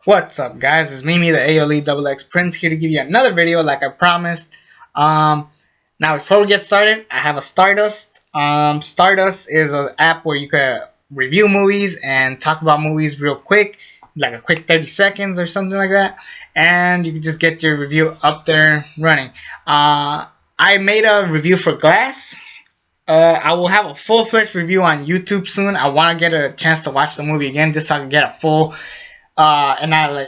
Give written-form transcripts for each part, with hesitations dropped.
What's up, guys? It's me, the AOLE XX Prince, here to give you another video like I promised. Now, before we get started, I have a Stardust. Stardust is an app where you can review movies and talk about movies real quick, like a quick 30 seconds or something like that. And you can just get your review up there running. I made a review for Glass. I will have a full-fledged review on YouTube soon. I want to get a chance to watch the movie again just so I can get a full full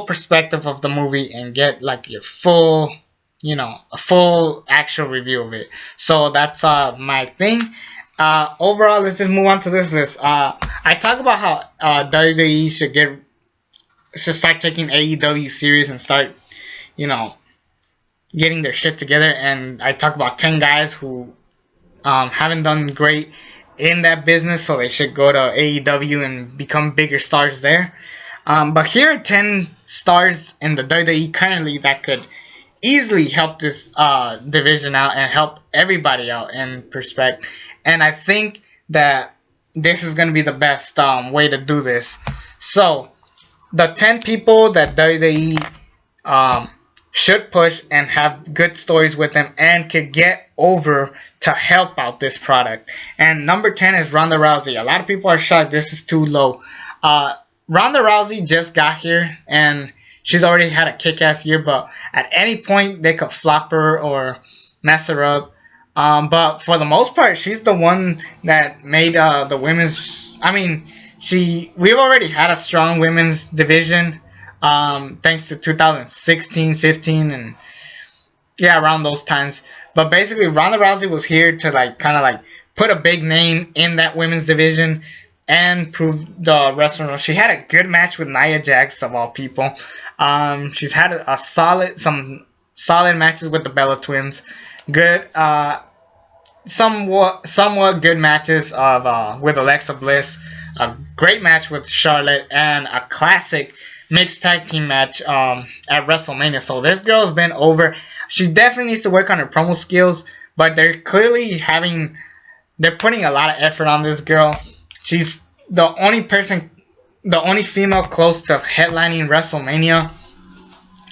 perspective of the movie and get like your full, a full actual review of it. So that's my thing. Overall, let's just move on to this list. I talk about how WWE should start taking AEW serious and start, getting their shit together. And I talk about 10 guys who haven't done great in that business, so they should go to AEW and become bigger stars there. But here are 10 stars in the WWE currently that could easily help this division out and help everybody out in perspective. And I think that this is going to be the best way to do this. So, the 10 people that WWE should push and have good stories with them and could get over to help out this product. And number 10 is Ronda Rousey. A lot of people are shocked this is too low. Ronda Rousey just got here and she's already had a kick-ass year, but at any point they could flop her or mess her up. But for the most part, she's the one that made the women's... we've already had a strong women's division. Thanks to 2016, 15, and yeah, around those times. But basically, Ronda Rousey was here to put a big name in that women's division and prove the rest of them. She had a good match with Nia Jax of all people. She's had some solid matches with the Bella Twins. Good, somewhat good matches with Alexa Bliss. A great match with Charlotte and a classic mixed tag team match at WrestleMania. So this girl's been over. She definitely needs to work on her promo skills, but they're putting a lot of effort on this girl. She's the only female close to headlining WrestleMania,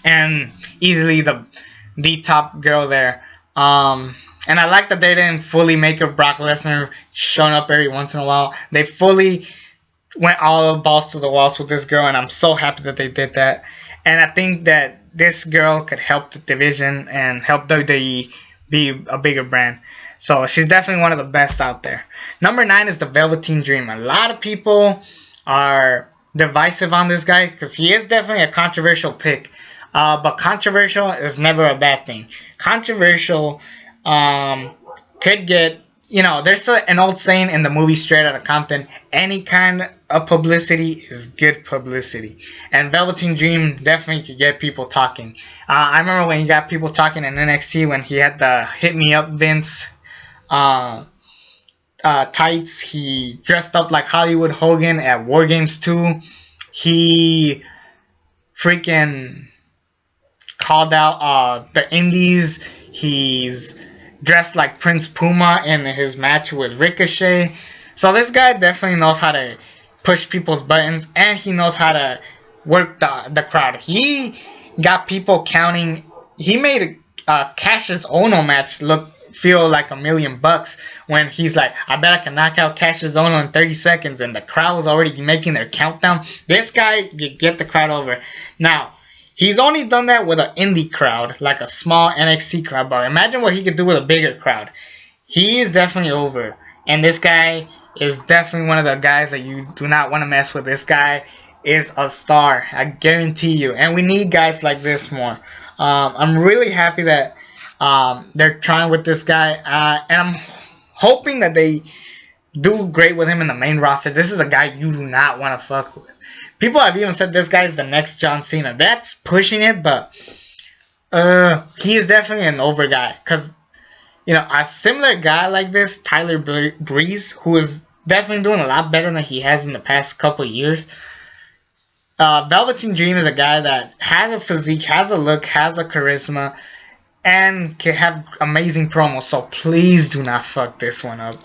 and easily the top girl there. And I like that they didn't fully make her Brock Lesnar showing up every once in a while. They fully went all balls to the walls with this girl, and I'm so happy that they did that. And I think that this girl could help the division and help WWE be a bigger brand. So she's definitely one of the best out there. Number 9 is the Velveteen Dream. A lot of people are divisive on this guy because he is definitely a controversial pick. But controversial is never a bad thing. Controversial could get... there's an old saying in the movie Straight Outta Compton, any kind of publicity is good publicity. And Velveteen Dream definitely could get people talking. I remember when he got people talking in NXT when he had the Hit Me Up Vince tights. He dressed up like Hollywood Hogan at War Games 2. He freaking called out the Indies. He's dressed like Prince Puma in his match with Ricochet. So this guy definitely knows how to push people's buttons, and he knows how to work the crowd. He got people counting. He made Cassius Ohno match feel like $1 million when he's like, I bet I can knock out Cassius Ohno in 30 seconds, and the crowd was already making their countdown. This guy get the crowd over. Now, he's only done that with an indie crowd, like a small NXT crowd, but imagine what he could do with a bigger crowd. He is definitely over, and this guy is definitely one of the guys that you do not want to mess with. This guy is a star, I guarantee you, and we need guys like this more. I'm really happy that they're trying with this guy, and I'm hoping that they do great with him in the main roster. This is a guy you do not want to fuck with. People have even said this guy is the next John Cena. That's pushing it, but he is definitely an over guy. Because, a similar guy like this, Tyler Breeze, who is definitely doing a lot better than he has in the past couple of years. Velveteen Dream is a guy that has a physique, has a look, has a charisma, and can have amazing promos. So please do not fuck this one up.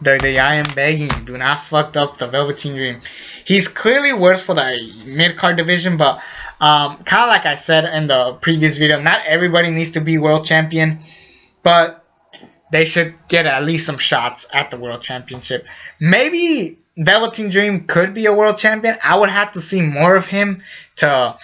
I am begging you, do not fuck up the Velveteen Dream. He's clearly worth for the mid-card division, but kind of like I said in the previous video, not everybody needs to be world champion, but they should get at least some shots at the world championship. Maybe Velveteen Dream could be a world champion. I would have to see more of him to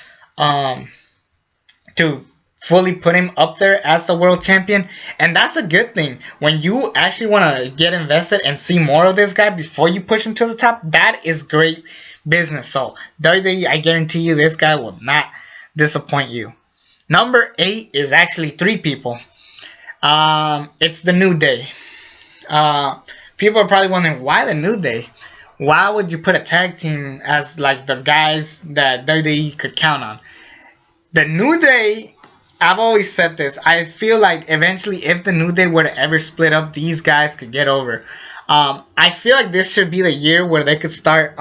fully put him up there as the world champion, and that's a good thing. When you actually want to get invested and see more of this guy before you push him to the top, that is great business. So WWE, I guarantee you this guy will not disappoint you. Number 8 is actually 3 people. It's the New Day. People are probably wondering, why the New Day? Why would you put a tag team as like the guys that WWE could count on? The New Day, I've always said this, I feel like eventually if the New Day were to ever split up, these guys could get over. I feel like this should be the year where they could start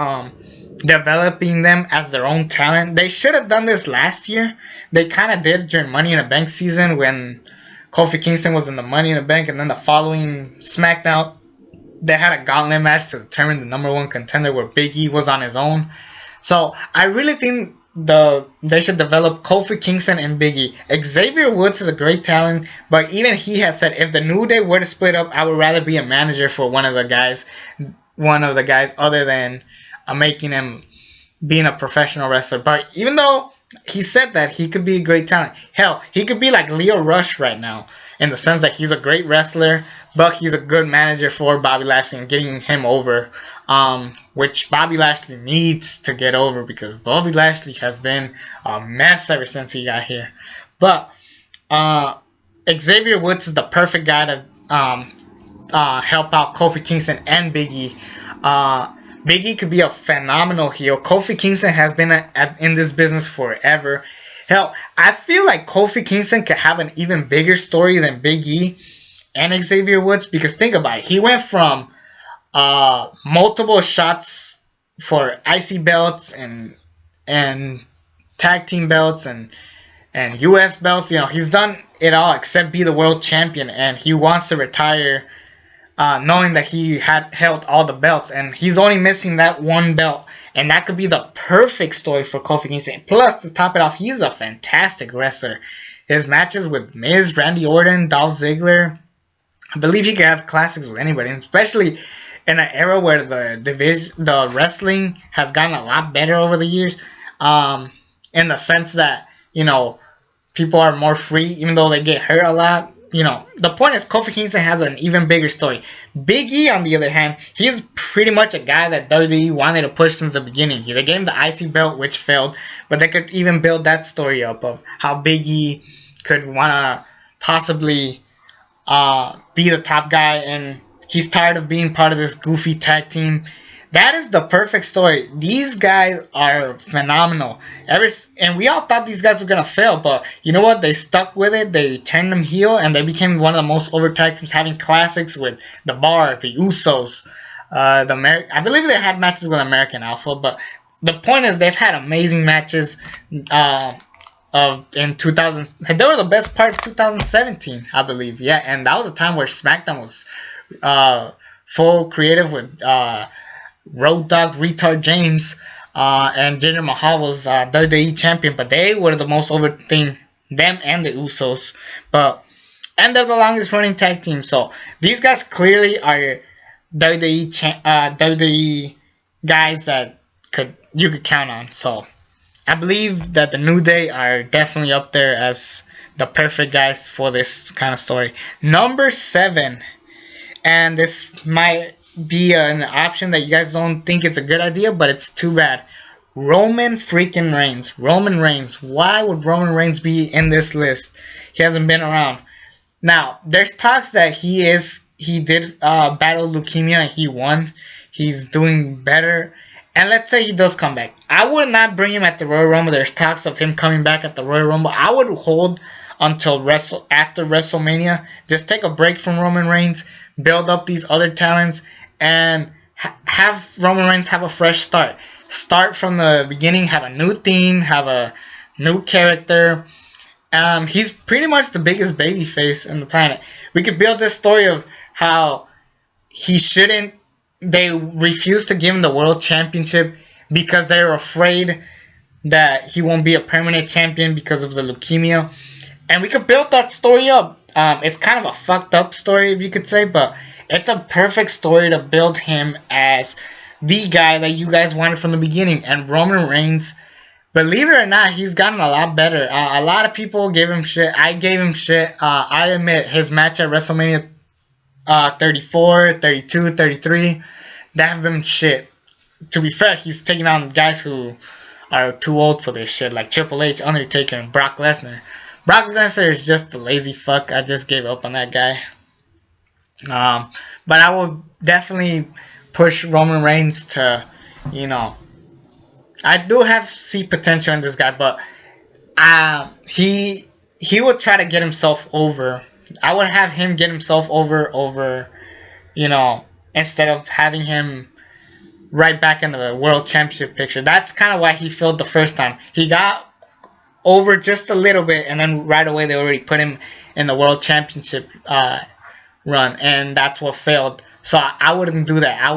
developing them as their own talent. They should have done this last year. They kind of did during Money in the Bank season when Kofi Kingston was in the Money in the Bank, and then the following SmackDown, they had a gauntlet match to determine the #1 contender where Big E was on his own. So I really think they should develop Kofi Kingston and Big E. Xavier Woods is a great talent, but even he has said if the New Day were to split up, I would rather be a manager for one of the guys other than making him being a professional wrestler. But even though he said that, he could be a great talent. Hell, he could be like Leo Rush right now, in the sense that he's a great wrestler, but he's a good manager for Bobby Lashley and getting him over, which Bobby Lashley needs to get over, because Bobby Lashley has been a mess ever since he got here. But Xavier Woods is the perfect guy to help out Kofi Kingston and Big E. Big E could be a phenomenal heel. Kofi Kingston has been in this business forever. Hell, I feel like Kofi Kingston could have an even bigger story than Big E and Xavier Woods, because think about it. He went from multiple shots for IC belts and tag team belts and US belts. You know, he's done it all except be the world champion, and he wants to retire knowing that he had held all the belts, and he's only missing that one belt, and that could be the perfect story for Kofi Kingston. Plus, to top it off, he's a fantastic wrestler. His matches with Miz, Randy Orton, Dolph Ziggler, I believe he could have classics with anybody, especially in an era where the wrestling has gotten a lot better over the years, in the sense that, you know, people are more free, even though they get hurt a lot. You know, the point is Kofi Kingston has an even bigger story. Big E, on the other hand, he's pretty much a guy that WWE wanted to push since the beginning. They gave him the IC belt, which failed, but they could even build that story up of how Big E could want to possibly be the top guy, and he's tired of being part of this goofy tag team. That is the perfect story. These guys are phenomenal. And we all thought these guys were going to fail, but you know what? They stuck with it. They turned them heel, and they became one of the most over tag teams, having classics with the Bar, the Usos. I believe they had matches with American Alpha, but the point is they've had amazing matches in 2000. They were the best part of 2017, I believe. Yeah, and that was a time where SmackDown was full creative with Road Dogg, Retard James, and Jinder Mahal was WWE champion, but they were the most over thing, them and the Usos. And they're the longest running tag team, so these guys clearly are WWE guys that you could count on. So I believe that the New Day are definitely up there as the perfect guys for this kind of story. Number 7, and this might be an option that you guys don't think it's a good idea, but it's too bad. Roman freaking Reigns. Roman Reigns. Why would Roman Reigns be in this list? He hasn't been around. Now, there's talks that he did battle leukemia and he won. He's doing better. And let's say he does come back. I would not bring him at the Royal Rumble. There's talks of him coming back at the Royal Rumble. I would hold until after WrestleMania. Just take a break from Roman Reigns. Build up these other talents. And have Roman Reigns have a fresh start. Start from the beginning, have a new theme, have a new character. He's pretty much the biggest babyface in the planet. We could build this story of how he shouldn't. They refused to give him the world championship because they're afraid that he won't be a permanent champion because of the leukemia. And we could build that story up. It's kind of a fucked up story, if you could say, but it's a perfect story to build him as the guy that you guys wanted from the beginning. And Roman Reigns, believe it or not, he's gotten a lot better. A lot of people gave him shit. I gave him shit. I admit his match at WrestleMania 34, 32, 33, that have been shit. To be fair, he's taking on guys who are too old for this shit, like Triple H, Undertaker, and Brock Lesnar. Brock Lesnar is just a lazy fuck. I just gave up on that guy. But I will definitely push Roman Reigns to, you know, I do see potential in this guy, but he would try to get himself over. I would have him get himself over, you know, instead of having him right back in the world championship picture. That's kind of why he failed the first time. He got over just a little bit, and then right away they already put him in the world championship run, and that's what failed. So I wouldn't do that. I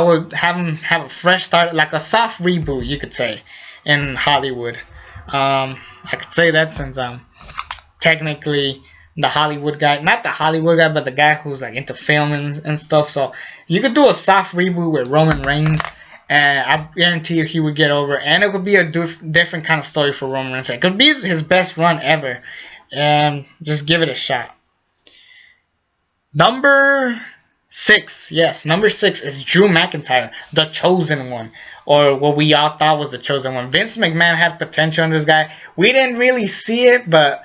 would have him have a fresh start, like a soft reboot, you could say, in Hollywood. I could say that since I'm technically the Hollywood guy, not the Hollywood guy, but the guy who's like into film and stuff. So you could do a soft reboot with Roman Reigns, and I guarantee you he would get over, and it would be a different kind of story for Roman Reigns. It could be his best run ever, and just give it a shot. Number 6, yes, number 6 is Drew McIntyre, the chosen one, or what we all thought was the chosen one. Vince McMahon had potential in this guy. We didn't really see it, but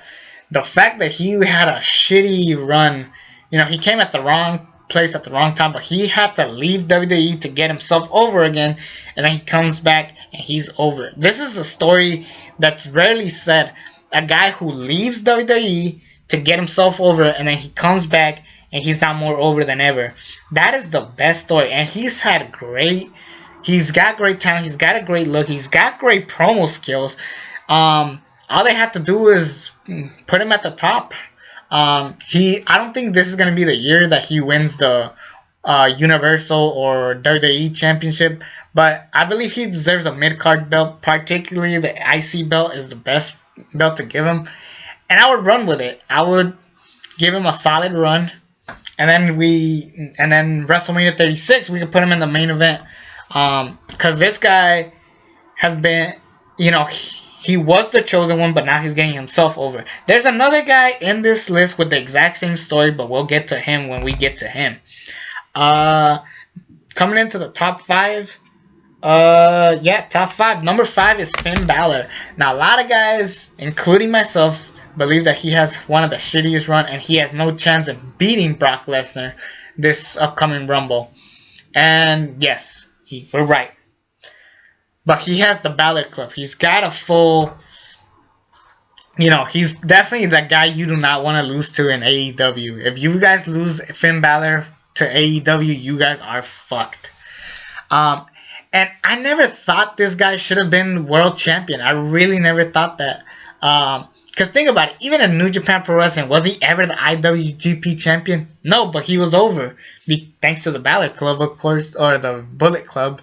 the fact that he had a shitty run, you know, he came at the wrong place at the wrong time, but he had to leave WWE to get himself over again, and then he comes back and he's over. This is a story that's rarely said. A guy who leaves WWE to get himself over, and then he comes back and he's not more over than ever. That is the best story, and he's got great talent, he's got a great look, he's got great promo skills. All they have to do is put him at the top. I don't think this is going to be the year that he wins the Universal or WWE Championship, but I believe he deserves a mid-card belt. Particularly the IC belt is the best belt to give him, and I would run with it. I would give him a solid run, and then WrestleMania 36 we could put him in the main event, because this guy has been, you know, he was the chosen one, but now he's getting himself over. There's another guy in this list with the exact same story, but we'll get to him when we get to him. Coming into the top 5. Top 5. Number 5 is Finn Balor. Now, a lot of guys, including myself, believe that he has one of the shittiest run, and he has no chance of beating Brock Lesnar this upcoming Rumble. And yes, we're right. But he has the Balor Club. He's got a full, you know, he's definitely the guy you do not want to lose to in AEW. If you guys lose Finn Balor to AEW, you guys are fucked. And I never thought this guy should have been world champion. I really never thought that. Because think about it, even in New Japan Pro Wrestling, was he ever the IWGP champion? No, but he was over. Thanks to the Balor Club, of course, or the Bullet Club.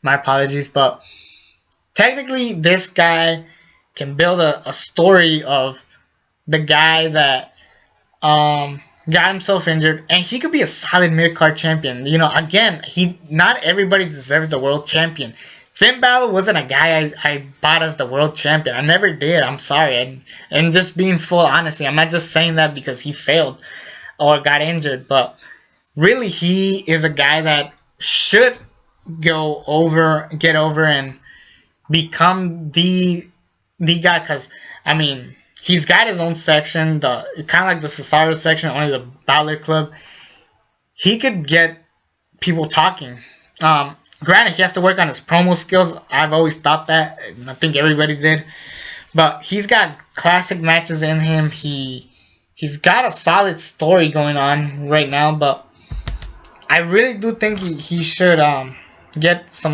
My apologies, but technically this guy can build a story of the guy that got himself injured, and he could be a solid mid-card champion. You know, again, not everybody deserves the world champion. Finn Balor wasn't a guy I bought as the world champion. I never did. I'm sorry. And just being full honesty, I'm not just saying that because he failed or got injured, but really he is a guy that should get over and become the guy, because I mean he's got his own section, kind of like the Cesaro section, only the Balor Club. He could get people talking. Granted, he has to work on his promo skills. I've always thought that, and I think everybody did, but he's got classic matches in him. He's got a solid story going on right now, but I really do think he should get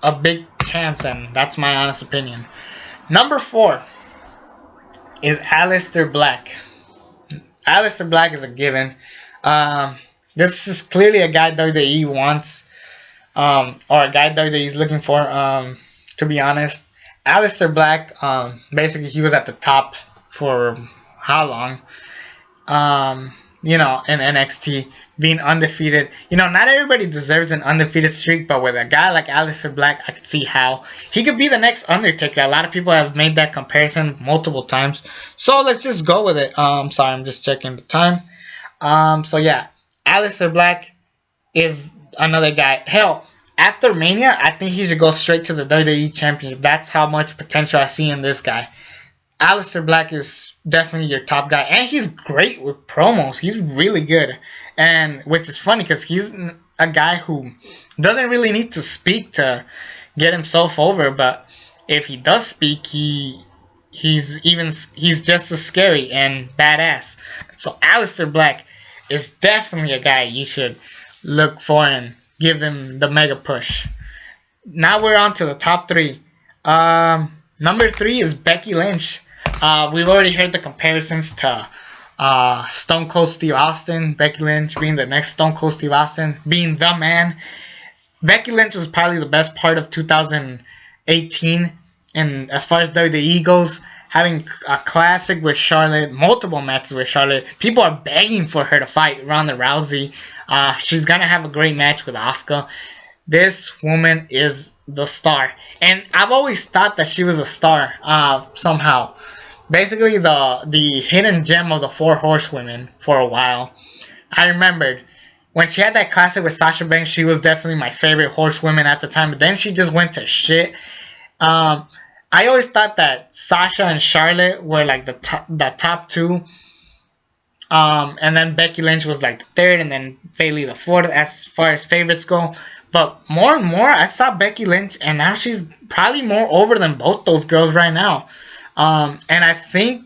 a big chance, and that's my honest opinion. Number 4 is Aleister Black. Aleister Black is a given. This is clearly a guy WWE wants, or a guy WWE is looking for. To be honest, Aleister Black, basically he was at the top for how long? In NXT, being undefeated. Not everybody deserves an undefeated streak, but with a guy like Aleister Black, I could see how he could be the next Undertaker. A lot of people have made that comparison multiple times, so let's just go with it. Sorry, I'm just checking the time. So yeah, Aleister Black is another guy. Hell, after Mania, I think he should go straight to the WWE Championship. That's how much potential I see in this guy. Aleister Black is definitely your top guy, and he's great with promos. He's really good, and which is funny because he's a guy who doesn't really need to speak to get himself over. But if he does speak, he's just as scary and badass. So Aleister Black is definitely a guy you should look for and give him the mega push. Now we're on to the top three. Number 3 is Becky Lynch. We've already heard the comparisons to Stone Cold Steve Austin. Becky Lynch being the next Stone Cold Steve Austin, being the man. Becky Lynch was probably the best part of 2018, and as far as WWE goes, having a classic with Charlotte, multiple matches with Charlotte. People are begging for her to fight Ronda Rousey. She's gonna have a great match with Asuka. This woman is the star, and I've always thought that she was a star somehow. Basically, the hidden gem of the 4 horsewomen for a while. I remembered when she had that classic with Sasha Banks, she was definitely my favorite horsewoman at the time. But then she just went to shit. I always thought that Sasha and Charlotte were like the top 2. And then Becky Lynch was like the 3rd, and then Bayley the 4th as far as favorites go. But more and more, I saw Becky Lynch, and now she's probably more over than both those girls right now. And I think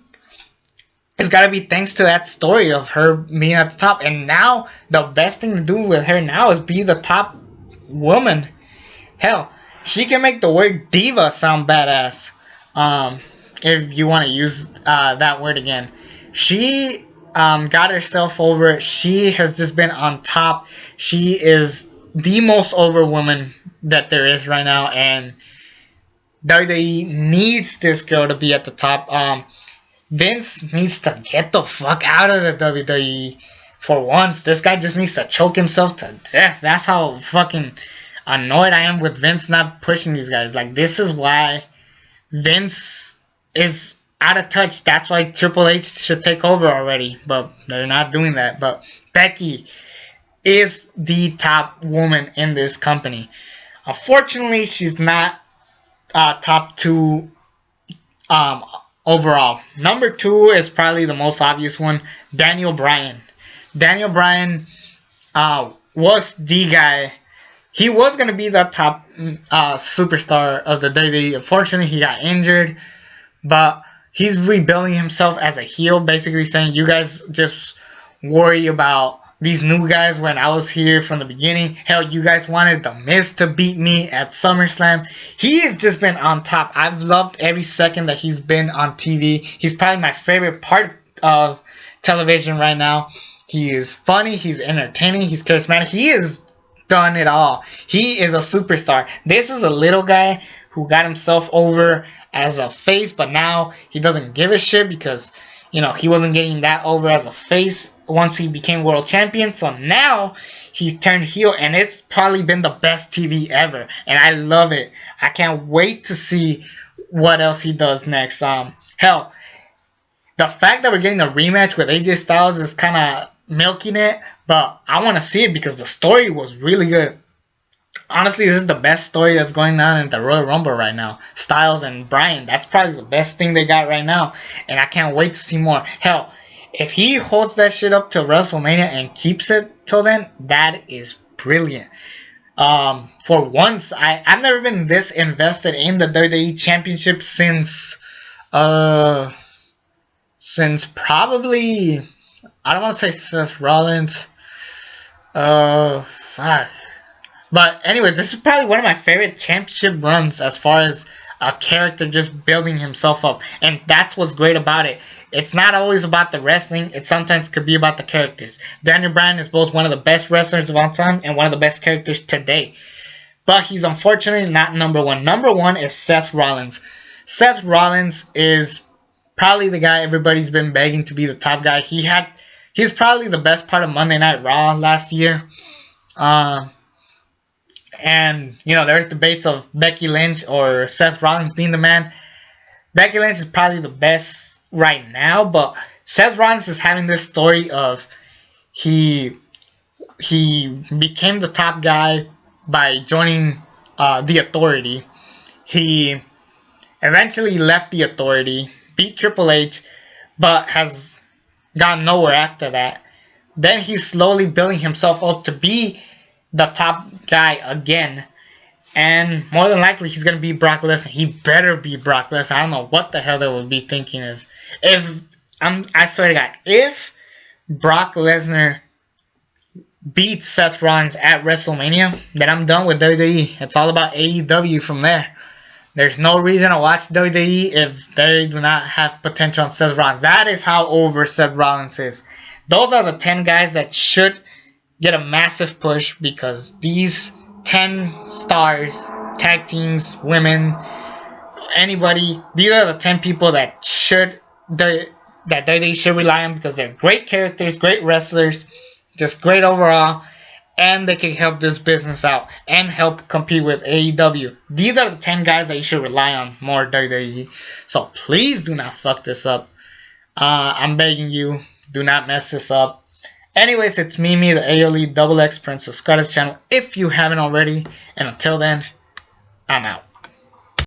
it's got to be thanks to that story of her being at the top. And now the best thing to do with her now is be the top woman. Hell, she can make the word diva sound badass. If you want to use that word again. She got herself over. She has just been on top. She is the most over woman that there is right now, and WWE needs this girl to be at the top. Vince needs to get the fuck out of the WWE for once. This guy just needs to choke himself to death. That's how fucking annoyed I am with Vince not pushing these guys. Like, this is why Vince is out of touch. That's why Triple H should take over already, but they're not doing that. But Becky is the top woman in this company. Unfortunately, she's not top 2 overall. Number 2 is probably the most obvious one, Daniel Bryan. Daniel Bryan was the guy. He was going to be the top superstar of the WWE. Unfortunately, he got injured, but he's rebuilding himself as a heel, basically saying, you guys just worry about these new guys when I was here from the beginning. Hell, you guys wanted The Miz to beat me at SummerSlam. He has just been on top. I've loved every second that he's been on TV. He's probably my favorite part of television right now. He is funny. He's entertaining. He's charismatic. He has done it all. He is a superstar. This is a little guy who got himself over as a face, but now he doesn't give a shit because, he wasn't getting that over as a face once he became world champion. So now he's turned heel, and it's probably been the best TV ever, and I love it. I can't wait to see what else he does next. Hell, the fact that we're getting a rematch with AJ Styles is kind of milking it, but I want to see it because the story was really good. Honestly, this is the best story that's going on in the Royal Rumble right now. Styles and Bryan, that's probably the best thing they got right now, and I can't wait to see more. Hell, if he holds that shit up till WrestleMania and keeps it till then, that is brilliant. For once, I've never been this invested in the WWE Championship since probably, I don't want to say Seth Rollins. Fuck. But anyway, this is probably one of my favorite championship runs as far as a character just building himself up. And that's what's great about it. It's not always about the wrestling. It sometimes could be about the characters. Daniel Bryan is both one of the best wrestlers of all time and one of the best characters today. But he's unfortunately not number one. Number one is Seth Rollins. Seth Rollins is probably the guy everybody's been begging to be the top guy. He's probably the best part of Monday Night Raw last year. And, there's debates of Becky Lynch or Seth Rollins being the man. Becky Lynch is probably the best right now, but Seth Rollins is having this story of he became the top guy by joining the Authority. He eventually left the Authority, beat Triple H, but has gone nowhere after that. Then he's slowly building himself up to be the top guy again. And more than likely, he's going to be Brock Lesnar. He better be Brock Lesnar. I don't know what the hell they would be thinking of. I swear to God, if Brock Lesnar beats Seth Rollins at WrestleMania, then I'm done with WWE. It's all about AEW from there. There's no reason to watch WWE if they do not have potential on Seth Rollins. That is how over Seth Rollins is. Those are the 10 guys that should get a massive push, because these 10 stars, tag teams, women, anybody, these are the 10 people that they should rely on, because they're great characters, great wrestlers, just great overall, and they can help this business out and help compete with AEW. These are the 10 guys that you should rely on more WWE. So please do not fuck this up. I'm begging you, do not mess this up. Anyways, it's Mimi, the AOE XX Prince. Subscribe to this channel if you haven't already. And until then, I'm out.